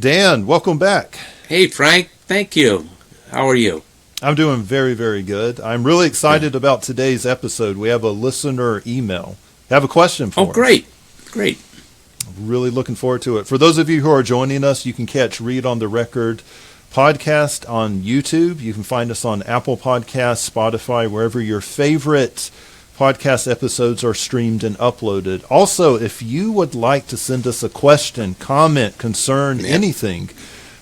Dan, welcome back. Hey, Frank. Thank you. How are you? I'm doing very, very good. I'm really excited about today's episode. We have a listener email. I have a question for us. Oh, great. Great. Really looking forward to it. For those of you who are joining us, you can catch Reid on the Record podcast on YouTube. You can find us on Apple Podcasts, Spotify, wherever your favorite podcast episodes are streamed and uploaded. Also, if you would like to send us a question, comment, concern, anything,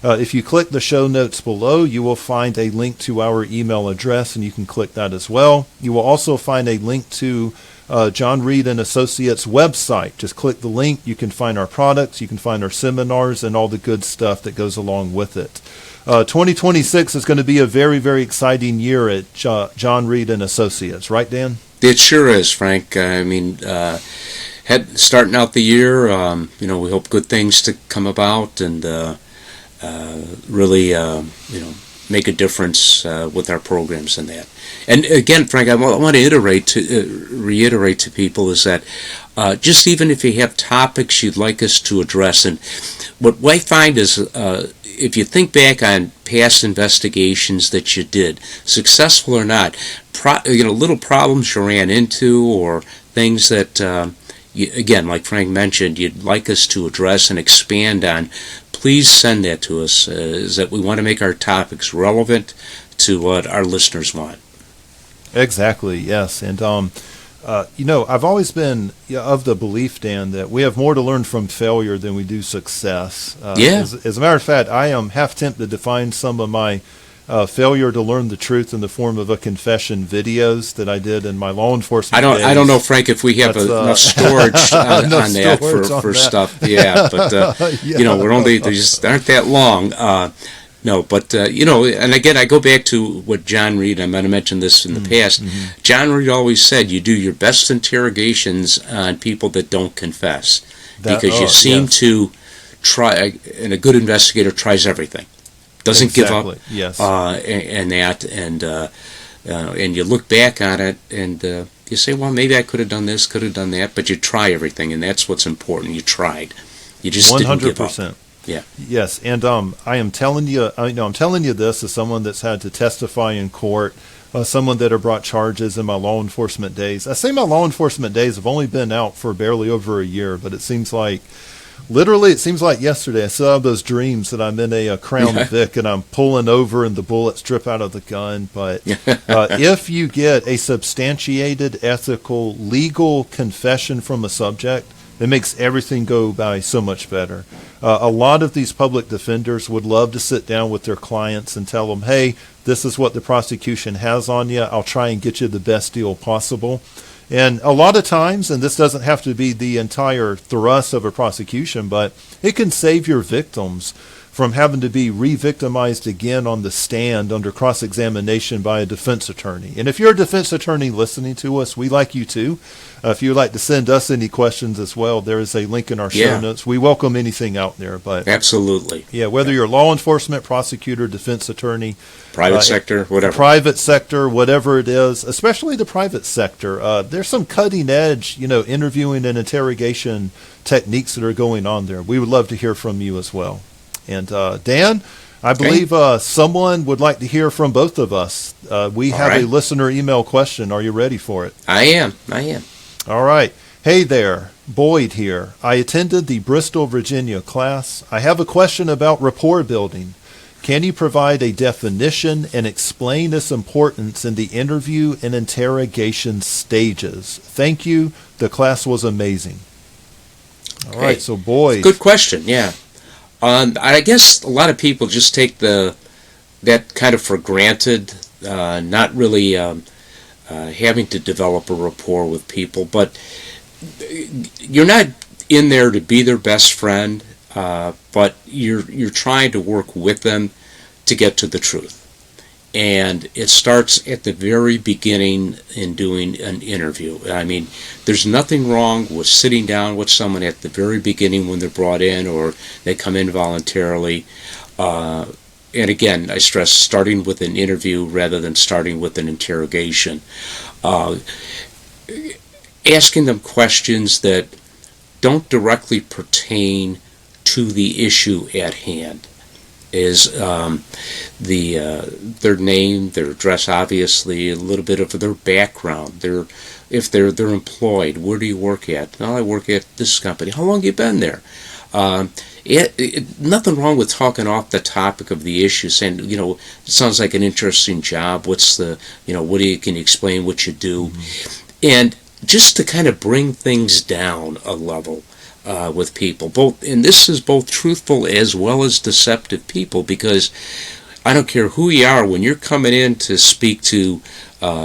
if you click the show notes below, you will find a link to our email address, and you can click that as well. You will also find a link to John Reid and Associates website. Just click the link. You can find our products, you can find our seminars, and all the good stuff that goes along with it. 2026 is going to be a very, very exciting year at John Reid and Associates, right, Dan? It sure is, Frank. Starting out the year, we hope good things to come about and really, make a difference with our programs and that. And again, Frank, I want to reiterate to people is that just even if you have topics you'd like us to address, and what I find is if you think back on past investigations that you did, successful or not, little problems you ran into or things that, again, like Frank mentioned, you'd like us to address and expand on, please send that to us, is that we want to make our topics relevant to what our listeners want. Exactly, yes. And, I've always been of the belief, Dan, that we have more to learn from failure than we do success. As a matter of fact, I am half tempted to find some of my failure to learn the truth in the form of a confession videos that I did in my law enforcement days. I don't know, Frank, if we have enough storage on that for stuff. Yeah, but we're only they just aren't that long. And again, I go back to what John Reid, I might have mentioned this in the past. Mm-hmm. John Reid always said you do your best interrogations on people that don't confess, because you seem to try, and a good investigator tries everything. Doesn't give up, yes. And you look back on it, and you say, well, maybe I could have done this, could have done that, but you try everything, and that's what's important. You tried. You just 100%. Didn't give up. Yeah. Yes, and I am telling you, I'm telling you this as someone that's had to testify in court, someone that have brought charges in my law enforcement days. I say my law enforcement days have only been out for barely over a year, but it seems like yesterday I still have those dreams that I'm in a Crown Vic and I'm pulling over and the bullets drip out of the gun. But if you get a substantiated, ethical, legal confession from a subject, it makes everything go by so much better. A lot of these public defenders would love to sit down with their clients and tell them, hey, this is what the prosecution has on you. I'll try and get you the best deal possible. And a lot of times, and this doesn't have to be the entire thrust of a prosecution, but it can save your victims from having to be re-victimized again on the stand under cross-examination by a defense attorney. And if you're a defense attorney listening to us, we like you too. If you'd like to send us any questions as well, there is a link in our show notes. We welcome anything out there. But absolutely. Yeah, whether you're law enforcement, prosecutor, defense attorney, private sector, whatever. Private sector, whatever it is, especially the private sector. There's some cutting edge, interviewing and interrogation techniques that are going on there. We would love to hear from you as well. And Dan, I believe someone would like to hear from both of us. We have a listener email question. Are you ready for it? I am. All right. Hey there, Boyd here. I attended the Bristol, Virginia class. I have a question about rapport building. Can you provide a definition and explain its importance in the interview and interrogation stages? Thank you. The class was amazing. All right, so Boyd. Good question, yeah. I guess a lot of people just take that kind of for granted, not really having to develop a rapport with people. But you're not in there to be their best friend, but you're trying to work with them to get to the truth. And it starts at the very beginning in doing an interview. I mean, there's nothing wrong with sitting down with someone at the very beginning when they're brought in or they come in voluntarily. And again, I stress starting with an interview rather than starting with an interrogation. Asking them questions that don't directly pertain to the issue at hand. Is their name, their address, obviously, a little bit of their background, if they're employed, where do you work at? Well, I work at this company. How long have you been there? Nothing wrong with talking off the topic of the issue, saying, it sounds like an interesting job. What's the, can you explain what you do? And just to kind of bring things down a level. With people, and this is both truthful as well as deceptive people, because I don't care who you are, when you're coming in to speak to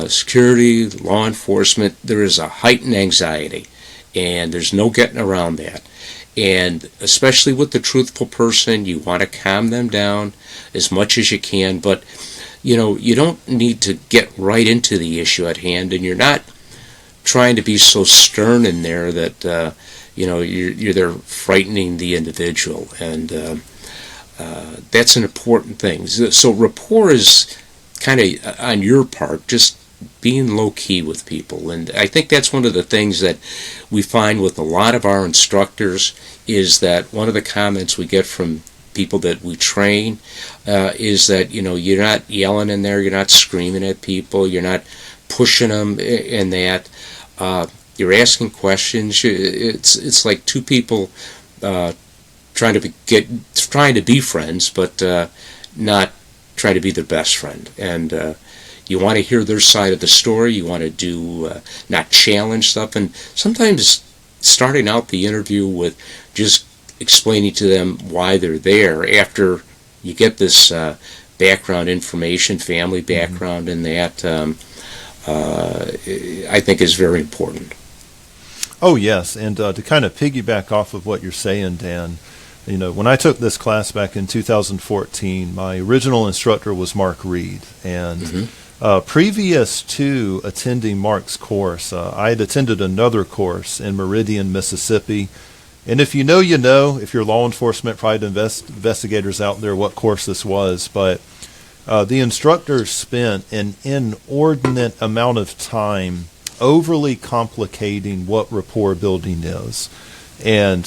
security, law enforcement, there is a heightened anxiety, and there's no getting around that. And especially with the truthful person, you want to calm them down as much as you can, but you don't need to get right into the issue at hand, and you're not trying to be so stern in there that you're there frightening the individual, and that's an important thing. So rapport is kind of on your part, just being low-key with people, and I think that's one of the things that we find with a lot of our instructors, is that one of the comments we get from people that we train is that you're not yelling in there, you're not screaming at people, you're not pushing them in that. You're asking questions. It's like two people trying to be friends, but not trying to be their best friend. And you want to hear their side of the story. You want to not challenge stuff. And sometimes starting out the interview with just explaining to them why they're there after you get this background information, family background, and that I think is very important. Oh, yes, and to kind of piggyback off of what you're saying, Dan, when I took this class back in 2014, my original instructor was Mark Reid, and previous to attending Mark's course, I had attended another course in Meridian, Mississippi, and if you know, if you're law enforcement, private investigators out there, what course this was, but the instructor spent an inordinate amount of time overly complicating what rapport building is. And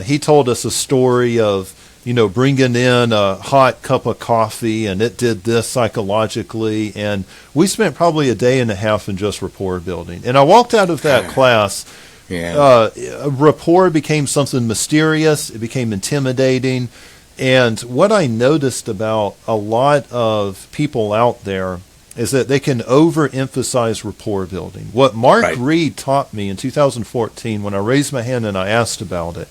he told us a story of, bringing in a hot cup of coffee, and it did this psychologically. And we spent probably a day and a half in just rapport building. And I walked out of that class. Rapport became something mysterious. It became intimidating. And what I noticed about a lot of people out there is that they can overemphasize rapport building. What Mark Reid taught me in 2014, when I raised my hand and I asked about it,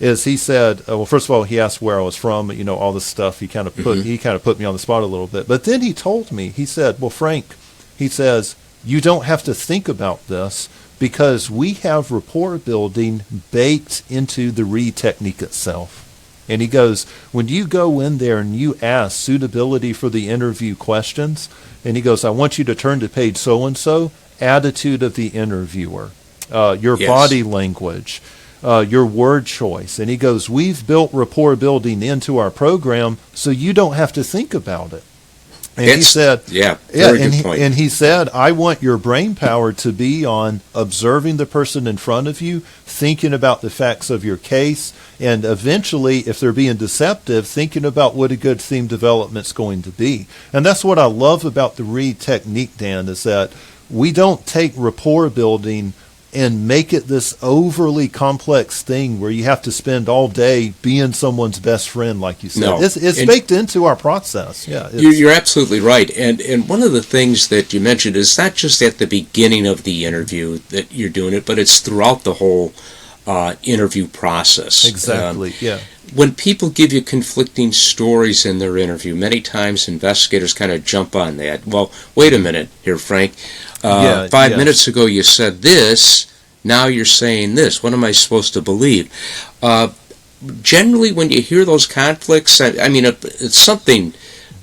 is he said, well, first of all, he asked where I was from, all this stuff. He kind of put me on the spot a little bit. But then he told me, he said, well, Frank, he says, you don't have to think about this, because we have rapport building baked into the Reid technique itself. And he goes, when you go in there and you ask suitability for the interview questions, and he goes, I want you to turn to page so-and-so, attitude of the interviewer, your body language, your word choice. And he goes, we've built rapport building into our program so you don't have to think about it. And he said, very good point. And he said, I want your brain power to be on observing the person in front of you, thinking about the facts of your case, and eventually, if they're being deceptive, thinking about what a good theme development's going to be. And that's what I love about the Reid technique, Dan, is that we don't take rapport building and make it this overly complex thing where you have to spend all day being someone's best friend, like you said. No. It's baked into our process. Yeah, you're absolutely right. And one of the things that you mentioned is not just at the beginning of the interview that you're doing it, but it's throughout the whole interview process. Exactly, When people give you conflicting stories in their interview, many times investigators kind of jump on that. Well, wait a minute here, Frank. 5 minutes ago you said this, now you're saying this. What am I supposed to believe? Generally, when you hear those conflicts, I mean, it's something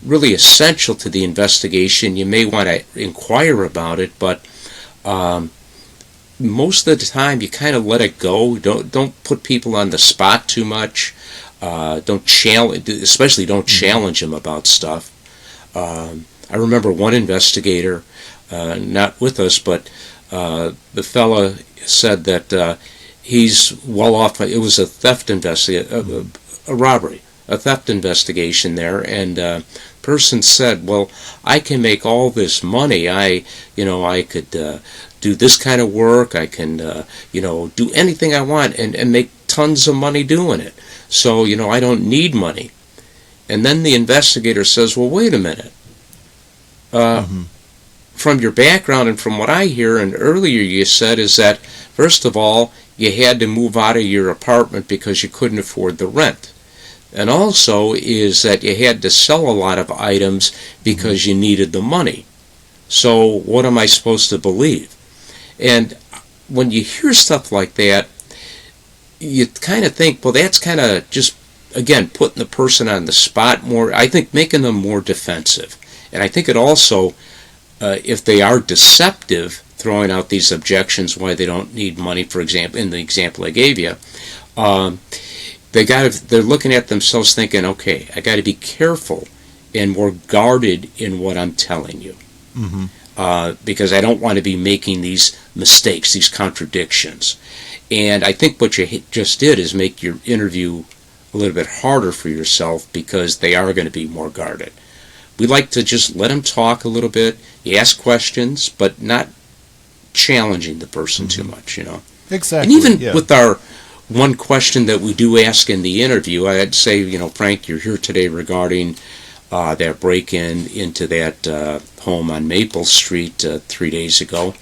really essential to the investigation. You may want to inquire about it, but most of the time you kind of let it go. Don't put people on the spot too much. Don't challenge them about stuff. I remember one investigator, not with us, but the fella said that he's well off. It was a theft a robbery, a theft investigation there, and person said, "Well, I can make all this money. I could do this kind of work. I can, do anything I want and make tons of money doing it. So, I don't need money." And then the investigator says, "Well, wait a minute. From your background and from what I hear, and earlier you said is that, first of all, you had to move out of your apartment because you couldn't afford the rent. And also is that you had to sell a lot of items because you needed the money. So what am I supposed to believe?" And when you hear stuff like that, you kind of think, well, that's kind of just, again, putting the person on the spot more, I think making them more defensive. And I think it also, if they are deceptive, throwing out these objections why they don't need money, for example, in the example I gave you, they're looking at themselves thinking, okay, I got to be careful and more guarded in what I'm telling you. Because I don't want to be making these mistakes, these contradictions. And I think what you just did is make your interview a little bit harder for yourself because they are going to be more guarded. We like to just let them talk a little bit, you ask questions, but not challenging the person too much, Exactly. And even with our one question that we do ask in the interview, I'd say, Frank, you're here today regarding that break-in into that home on Maple Street 3 days ago.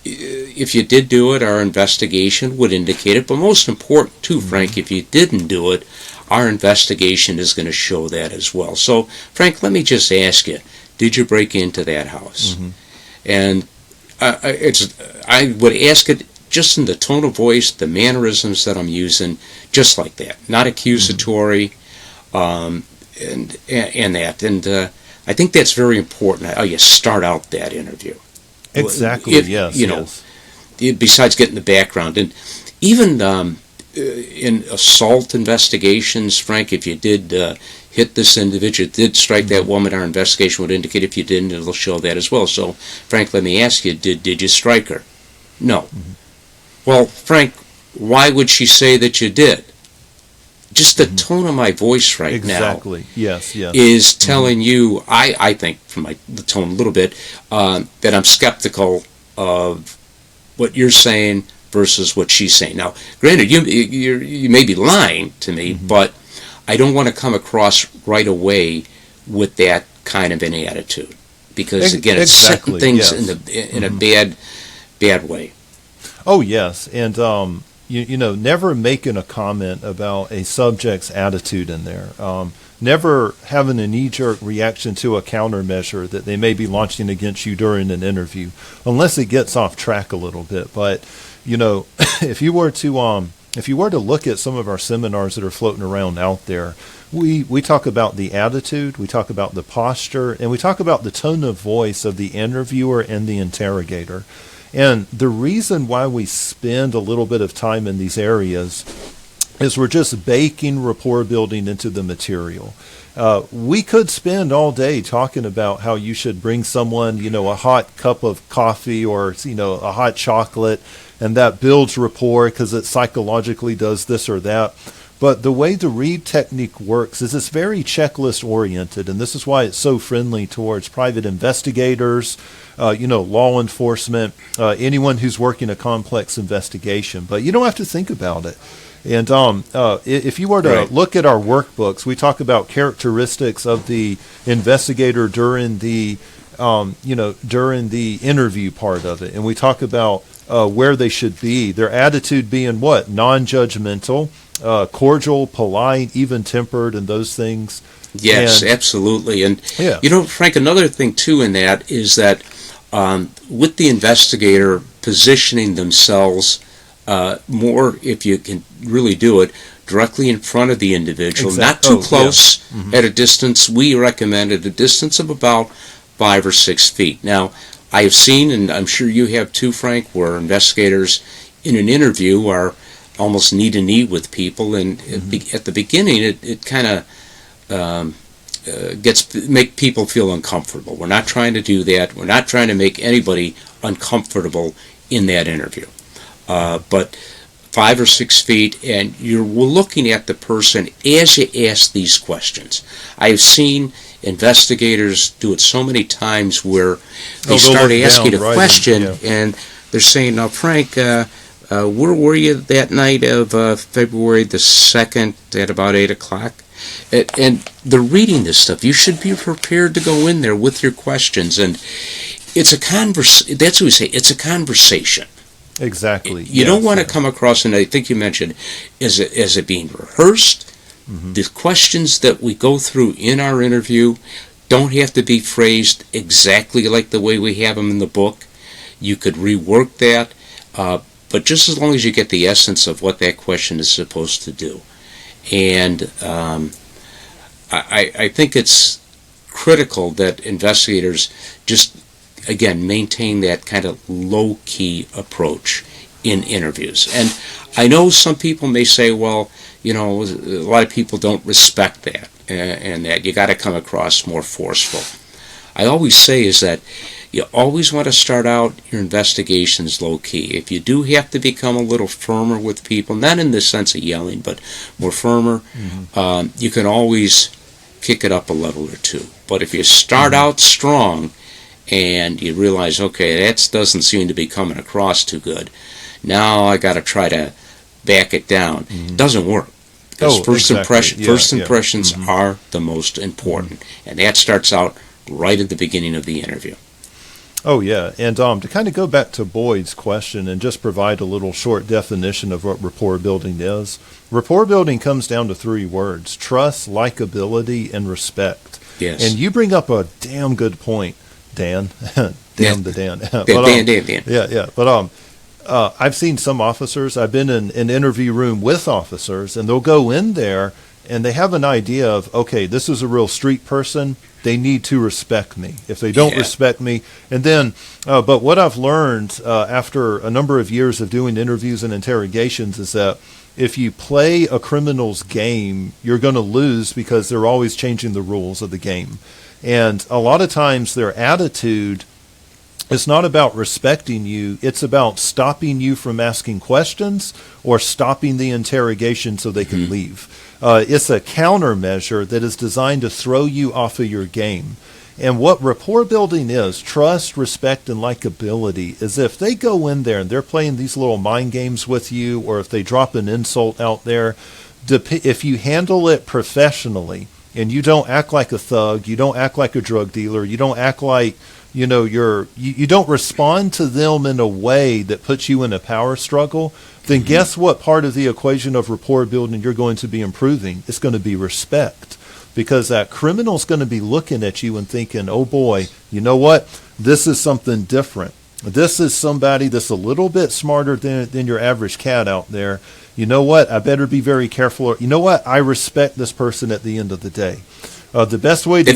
If you did do it, our investigation would indicate it. But most important, too, Frank, if you didn't do it, our investigation is going to show that as well. So, Frank, let me just ask you, did you break into that house? And I would ask it just in the tone of voice, the mannerisms that I'm using, just like that, not accusatory, and that. And I think that's very important, how you start out that interview. Exactly, yes. Besides getting the background. And even in assault investigations, Frank, if you did hit this individual, did strike that woman, our investigation would indicate. If you didn't, it'll show that as well. So, Frank, let me ask you, did you strike her? No. Well, Frank, why would she say that you did? Just the tone of my voice right now is telling you, I think, from the tone a little bit, that I'm skeptical of what you're saying versus what she's saying. Now, granted, you may be lying to me, but I don't want to come across right away with that kind of an attitude. Because, again, it's setting things in a bad way. Oh, yes. And, never making a comment about a subject's attitude in there. Never having a knee-jerk reaction to a countermeasure that they may be launching against you during an interview, unless it gets off track a little bit. But, if you were to look at some of our seminars that are floating around out there, we talk about the attitude, we talk about the posture, and we talk about the tone of voice of the interviewer and the interrogator. And the reason why we spend a little bit of time in these areas is we're just baking rapport building into the material. We could spend all day talking about how you should bring someone, a hot cup of coffee or, a hot chocolate, and that builds rapport because it psychologically does this or that. But the way the Reid technique works is it's very checklist oriented, and this is why it's so friendly towards private investigators, law enforcement, anyone who's working a complex investigation. But you don't have to think about it. And if you were to look at our workbooks, we talk about characteristics of the investigator during the interview part of it, and we talk about where they should be. Their attitude being what? Non-judgmental, cordial, polite, even-tempered, and those things. Yes, absolutely. And, Frank, another thing, too, in that is that with the investigator positioning themselves more, if you can really do it, directly in front of the individual, not too close, at a distance. We recommend at a distance of about 5 or 6 feet. Now, I have seen, and I'm sure you have too, Frank, where investigators in an interview are almost knee to knee with people, and at the beginning it kind of make people feel uncomfortable. We're not trying to do that. We're not trying to make anybody uncomfortable in that interview. but 5 or 6 feet, and you're looking at the person as you ask these questions. I've seen investigators do it so many times where they start asking a question, and they're saying, "Now, Frank, where were you that night of February the 2nd at about 8 o'clock?" And they're reading this stuff. You should be prepared to go in there with your questions, and it's a that's what we say. It's a conversation. Exactly. You don't want to come across, and I think you mentioned, as it being rehearsed. Mm-hmm. The questions that we go through in our interview don't have to be phrased exactly like the way we have them in the book. You could rework that, but just as long as you get the essence of what that question is supposed to do. And I think it's critical that investigators just, again, maintain that kind of low-key approach in interviews. And I know some people may say, well, a lot of people don't respect that, and that you got to come across more forceful. I always say is that you always want to start out your investigations low-key. If you do have to become a little firmer with people, not in the sense of yelling, but more firmer, you can always kick it up a level or two. But if you start out strong and you realize, okay, that doesn't seem to be coming across too good, now I got to try to back it down. It doesn't work. Because first impressions are the most important. And that starts out right at the beginning of the interview. Oh, yeah. And to kind of go back to Boyd's question and just provide a little short definition of what rapport building is. Rapport building comes down to 3 words: trust, likability, and respect. Yes. And you bring up a damn good point, Dan. Dan. Dan. Yeah. But I've seen some officers. I've been in an interview room with officers, and they'll go in there and they have an idea of, okay, this is a real street person. They need to respect me. If they don't respect me, and then, but what I've learned after a number of years of doing interviews and interrogations is that if you play a criminal's game, you're going to lose because they're always changing the rules of the game. And a lot of times their attitude, it's not about respecting you. It's about stopping you from asking questions or stopping the interrogation so they can leave. It's a countermeasure that is designed to throw you off of your game. And what rapport building is, trust, respect, and likability, is if they go in there and they're playing these little mind games with you, or if they drop an insult out there, if you handle it professionally and you don't act like a thug, you don't act like a drug dealer, you don't act like you don't respond to them in a way that puts you in a power struggle, then guess what part of the equation of rapport building you're going to be improving? It's going to be respect. Because that criminal's going to be looking at you and thinking, oh boy, you know what? This is something different. This is somebody that's a little bit smarter than your average cat out there. You know what? I better be very careful. You know what? I respect this person at the end of the day. The best way to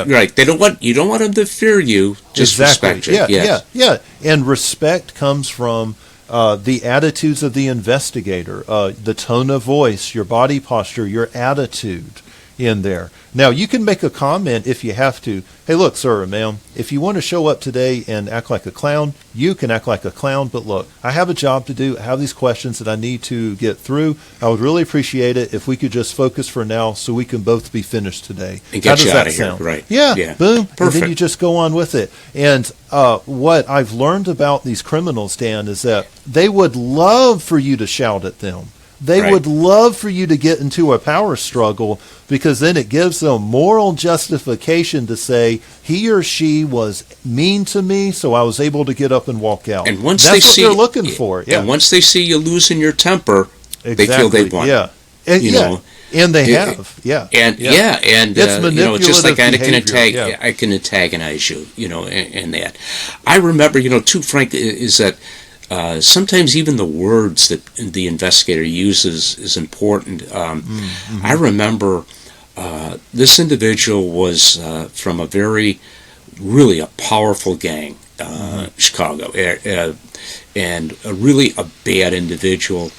right. You don't want them to fear you. Just respect you. Yeah. And respect comes from the attitudes of the investigator, the tone of voice, your body posture, your attitude in there. Now, you can make a comment if you have to. Hey, look, sir or ma'am, if you want to show up today and act like a clown, you can act like a clown. But look, I have a job to do. I have these questions that I need to get through. I would really appreciate it if we could just focus for now so we can both be finished today. And get you out of here. Right. Yeah. Boom. Perfect. And then you just go on with it. And what I've learned about these criminals, Dan, is that they would love for you to shout at them. They would love for you to get into a power struggle, because then it gives them moral justification to say he or she was mean to me, so I was able to get up and walk out. And once that's what they're looking for. Yeah. And once they see you losing your temper, they feel they've won. Yeah. And, and they have. Yeah. And it's manipulative just like I behavior. can antagonize you, in that. I remember, too, Frank, is that sometimes even the words that the investigator uses is important. I remember this individual was from a really a powerful gang, Chicago, and really a bad individual,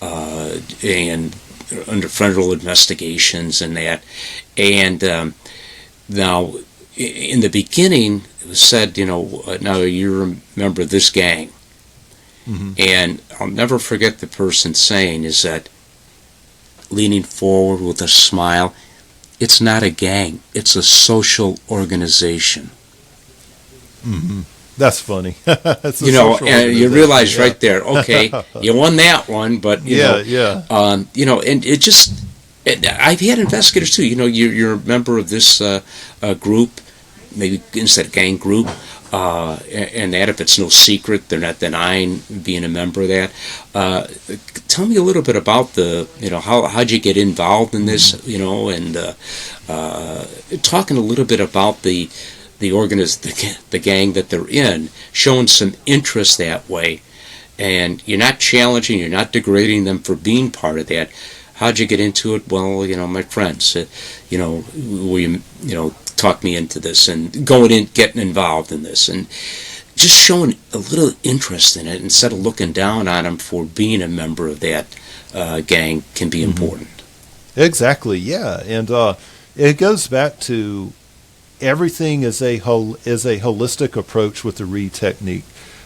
and under federal investigations and that. And now, in the beginning, it was said, now you remember this gang. And I'll never forget the person saying is that, leaning forward with a smile, it's not a gang, it's a social organization. That's funny. It's And you realize right there, okay, you won that one, but and it just, I've had investigators too. You're a member of this group, maybe instead of gang group, and that if it's no secret, they're not denying being a member of that. Tell me a little bit about how'd you get involved in this, and talking a little bit about the gang that they're in, showing some interest that way, and you're not challenging, you're not degrading them for being part of that. How'd you get into it? Well, my friends, talked me into this and getting involved in this, and just showing a little interest in it instead of looking down on them for being a member of that gang can be important. Exactly, yeah, and it goes back to everything is a holistic approach with the Reid technique.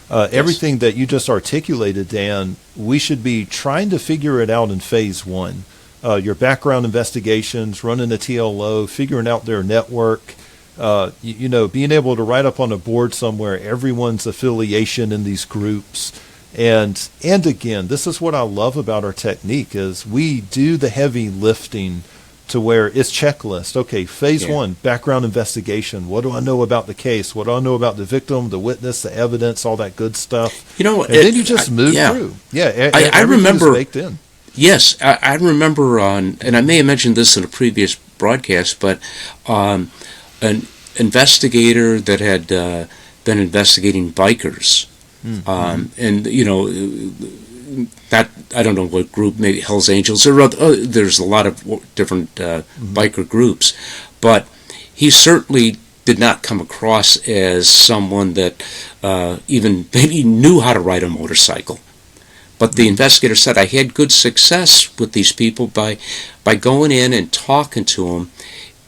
Everything that you just articulated, Dan, we should be trying to figure it out in phase one. Your background investigations, running a TLO, figuring out their network, being able to write up on a board somewhere everyone's affiliation in these groups. And again, this is what I love about our technique is we do the heavy lifting to where it's checklist. Okay, phase one, background investigation. What do I know about the case? What do I know about the victim, the witness, the evidence, all that good stuff? And then you just move through. I remember baked in. Yes, I remember and I may have mentioned this in a previous broadcast, but an investigator that had been investigating bikers, and that I don't know what group, maybe Hell's Angels. There's a lot of different biker groups, but he certainly did not come across as someone that even maybe knew how to ride a motorcycle. But the investigator said, I had good success with these people by going in and talking to them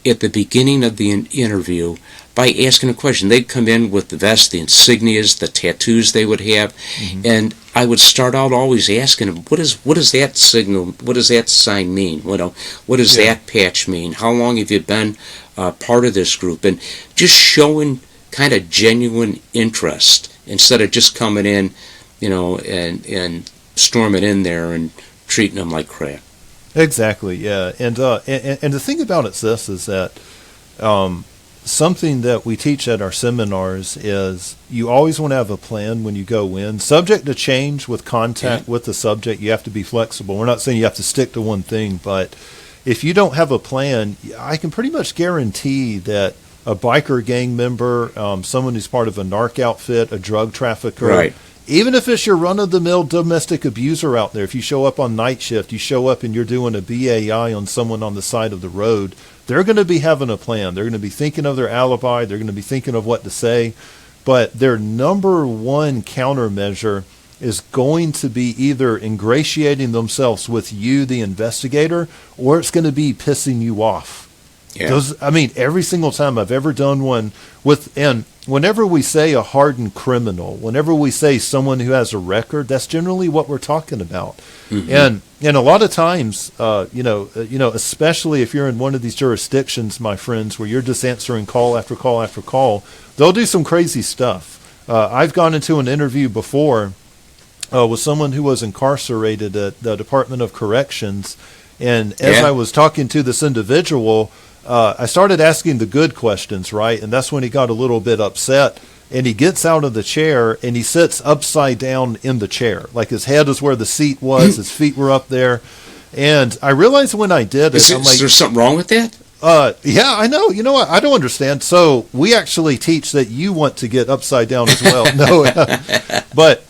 at the beginning of the interview by asking a question. They'd come in with the vest, the insignias, the tattoos they would have, and I would start out always asking them, what does that signal, what does that sign mean? What does that patch mean? How long have you been part of this group? And just showing kind of genuine interest instead of just coming in, and storming in there and treating them like crap. Exactly, yeah. And the thing about it's this is that something that we teach at our seminars is you always want to have a plan when you go in. Subject to change with contact with the subject, you have to be flexible. We're not saying you have to stick to one thing, but if you don't have a plan, I can pretty much guarantee that a biker gang member, someone who's part of a narc outfit, a drug trafficker, even if it's your run-of-the-mill domestic abuser out there, if you show up on night shift, you show up and you're doing a BAI on someone on the side of the road, they're going to be having a plan. They're going to be thinking of their alibi. They're going to be thinking of what to say. But their number one countermeasure is going to be either ingratiating themselves with you, the investigator, or it's going to be pissing you off. Every single time I've ever done one and whenever we say a hardened criminal, whenever we say someone who has a record, that's generally what we're talking about. And a lot of times, especially if you're in one of these jurisdictions, my friends, where you're just answering call after call after call, they'll do some crazy stuff. I've gone into an interview before with someone who was incarcerated at the Department of Corrections, and as I was talking to this individual, I started asking the good questions, right? And that's when he got a little bit upset. And he gets out of the chair and he sits upside down in the chair. Like his head is where the seat was, his feet were up there. And I realized when I did it, is there something wrong with that? Yeah, I know. You know what? I don't understand. So we actually teach that you want to get upside down as well. But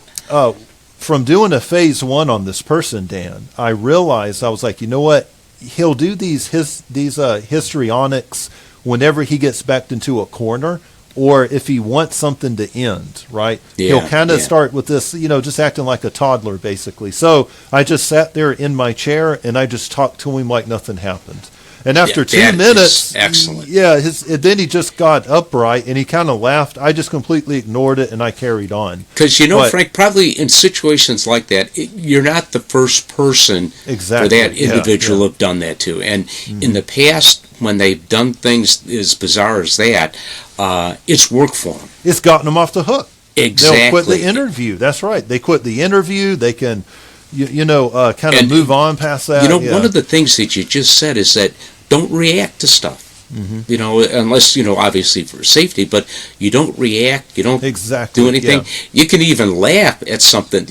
from doing a phase one on this person, Dan, I realized, I was like, you know what? He'll do these histrionics whenever he gets backed into a corner, or if he wants something to end, right? He'll kind of start with this, just acting like a toddler, basically. So I just sat there in my chair and I just talked to him like nothing happened. And after Yeah, 2 that minutes, is excellent. yeah, then he just got upright and he kind of laughed. I just completely ignored it and I carried on. Because, But- Frank, probably in situations like that, you're not the first person Exactly. for that Yeah, individual yeah. have done that to. And in the past, when they've done things as bizarre as that, it's worked for them. It's gotten them off the hook. Exactly. They'll quit the interview. That's right. They quit the interview. They can, kind of And, move on past that. Yeah. One of the things that you just said is that don't react to stuff. Unless, obviously for safety, but you don't react, you don't Exactly, do anything. yeah. You can even laugh at something.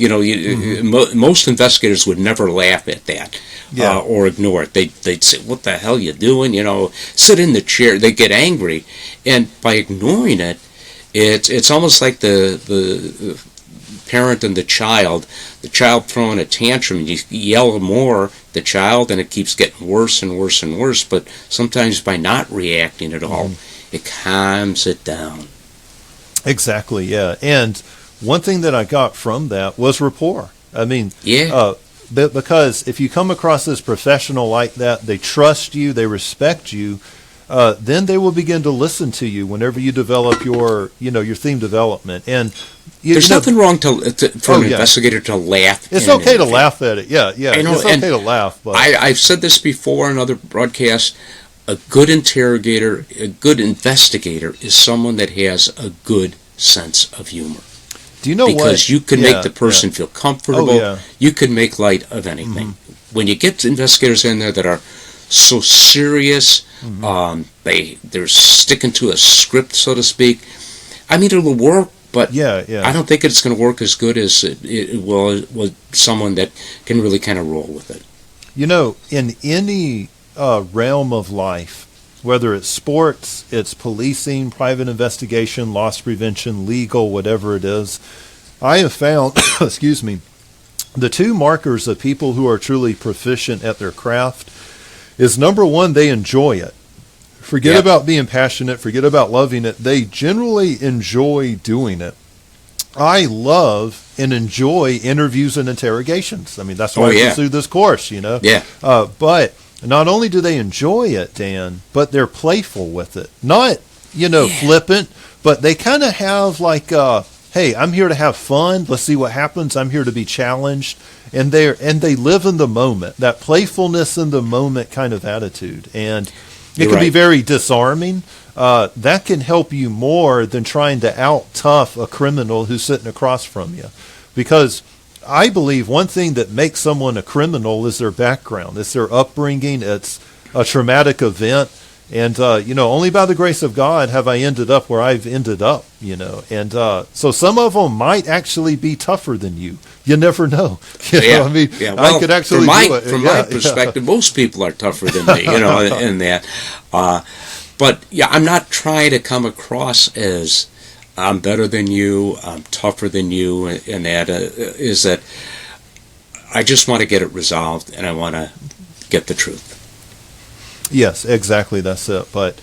Most investigators would never laugh at that Yeah. or ignore it. They'd say, what the hell you doing? Sit in the chair. They get angry. And by ignoring it, it's almost like the parent and the child throwing a tantrum, and you yell more the child, and it keeps getting worse and worse and worse. But sometimes by not reacting at all, it calms it down. Exactly, yeah. And one thing that I got from that was rapport. I mean, Yeah. because if you come across this professional like that, they trust you, they respect you, then they will begin to listen to you whenever you develop your theme development. And There's nothing wrong for an yeah. investigator to laugh. It's in an okay to interview. laugh at it. Yeah. It's okay and to laugh. But I've said this before on other broadcasts. A good interrogator, a good investigator is someone that has a good sense of humor. do you know what? Because you can make the person feel comfortable. Oh, yeah. You can make light of anything. When you get investigators in there that are so serious, they're sticking to a script, so to speak. I mean, it'll work, but Yeah. I don't think it's going to work as good as it will with someone that can really kind of roll with it. In any realm of life, whether it's sports, it's policing, private investigation, loss prevention, legal, whatever it is, I have found, excuse me, the two markers of people who are truly proficient at their craft is, number one, they enjoy it. Forget about being passionate, forget about loving it. They generally enjoy doing it. I love and enjoy interviews and interrogations. I mean, that's why I pursue this course, Yeah. But not only do they enjoy it, Dan, but they're playful with it. Not, flippant, but they kind of have like, hey, I'm here to have fun. Let's see what happens. I'm here to be challenged. And they live in the moment, that playfulness in the moment kind of attitude. And it can be very disarming. That can help you more than trying to out-tough a criminal who's sitting across from you. Because I believe one thing that makes someone a criminal is their background. It's their upbringing. It's a traumatic event. And, only by the grace of God have I ended up where I've ended up, And so some of them might actually be tougher than you. You never know. I mean, well, I could actually do it. From my perspective, most people are tougher than me, in that. But, I'm not trying to come across as I'm better than you, I'm tougher than you, and that is that I just want to get it resolved, and I want to get the truth. Yes, exactly. That's it. But,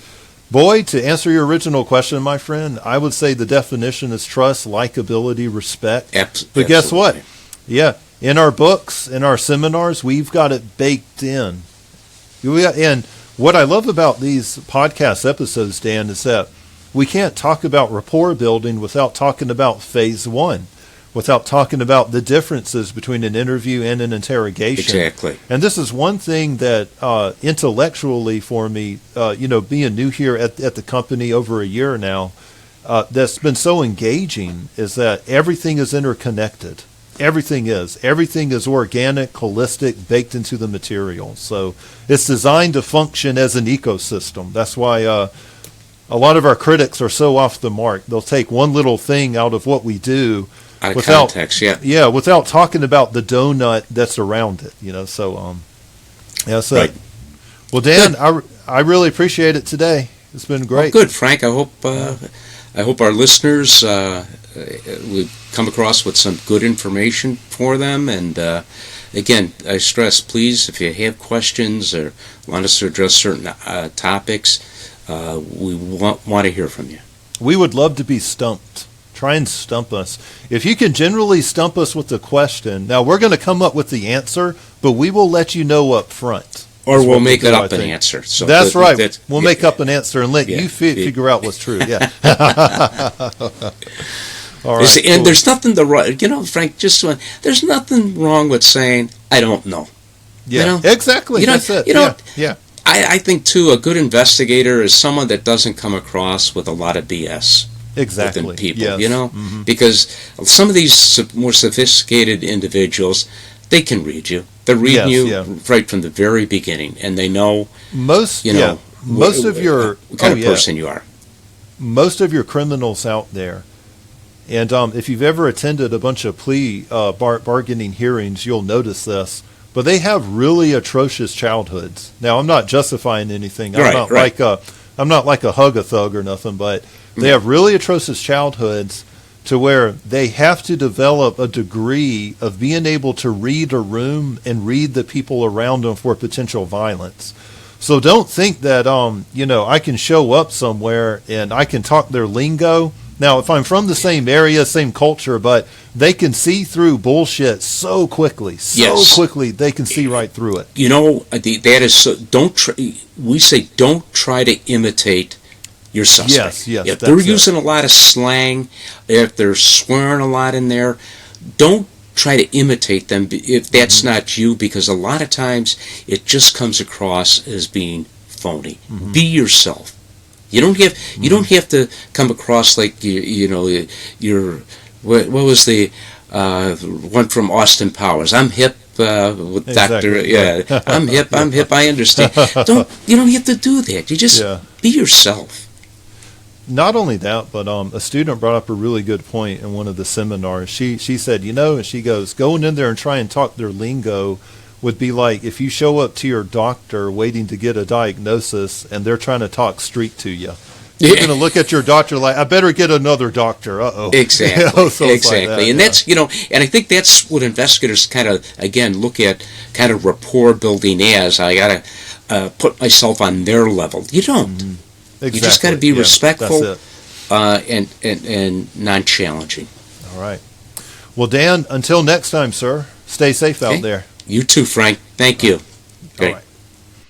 boy, to answer your original question, my friend, I would say the definition is trust, likability, respect. But guess what? Yeah, in our books, in our seminars, we've got it baked in. And what I love about these podcast episodes, Dan, is that we can't talk about rapport building without talking about phase one, without talking about the differences between an interview and an interrogation. Exactly. And this is one thing that intellectually for me, being new here at the company over a year now, that's been so engaging is that everything is interconnected. Everything is. Everything is organic, holistic, baked into the material. So it's designed to function as an ecosystem. That's why a lot of our critics are so off the mark. They'll take one little thing out of what we do out of context, yeah, without talking about the donut that's around it, So, so. Right. Well, Dan, I really appreciate it today. It's been great. Well, good, Frank. I hope our listeners will come across with some good information for them. And again, I stress, please, if you have questions or want us to address certain topics, we want to hear from you. We would love to be stumped. Try and stump us. If you can generally stump us with the question, now we're going to come up with the answer, but we will let you know up front. Or we'll make it up an answer. So that's right. We'll make up an answer and let you figure out what's true. Yeah. All right. And cool. There's nothing Frank, there's nothing wrong with saying, I don't know. Yeah, exactly. That's it. Yeah. I think, too, a good investigator is someone that doesn't come across with a lot of BS. Exactly. Within people, yes. Because some of these more sophisticated individuals, they can read you. They're reading you right from the very beginning, and they know most of your what kind of person you are. Most of your criminals out there, and if you've ever attended a bunch of plea bargaining hearings, you'll notice this. But they have really atrocious childhoods. Now, I'm not justifying anything. I'm not like a hug-a-thug or nothing, but they have really atrocious childhoods to where they have to develop a degree of being able to read a room and read the people around them for potential violence. So don't think that, I can show up somewhere and I can talk their lingo. Now, if I'm from the same area, same culture, but they can see through bullshit so quickly, quickly they can see right through it. That is so. We say don't try to imitate your suspect. Yes. If they're using a lot of slang, if they're swearing a lot in there, don't try to imitate them if that's not you, because a lot of times it just comes across as being phony. Be yourself. You don't have to come across like you're what was the one from Austin Powers? I'm hip with Dr. Yeah, I'm hip. I understand. You don't have to do that. You just be yourself. Not only that, but a student brought up a really good point in one of the seminars. She said, and she goes, going in there and try and talk their lingo would be like if you show up to your doctor waiting to get a diagnosis and they're trying to talk street to you. You're going to look at your doctor like, I better get another doctor. Uh-oh. Exactly. Exactly. Like that, and that's, and I think that's what investigators kind of, again, look at kind of rapport building as. I got to put myself on their level. You don't. Exactly. You just got to be respectful that's it. And non-challenging. All right. Well, Dan, until next time, sir, stay safe out there. You too, Frank. Thank you. All right.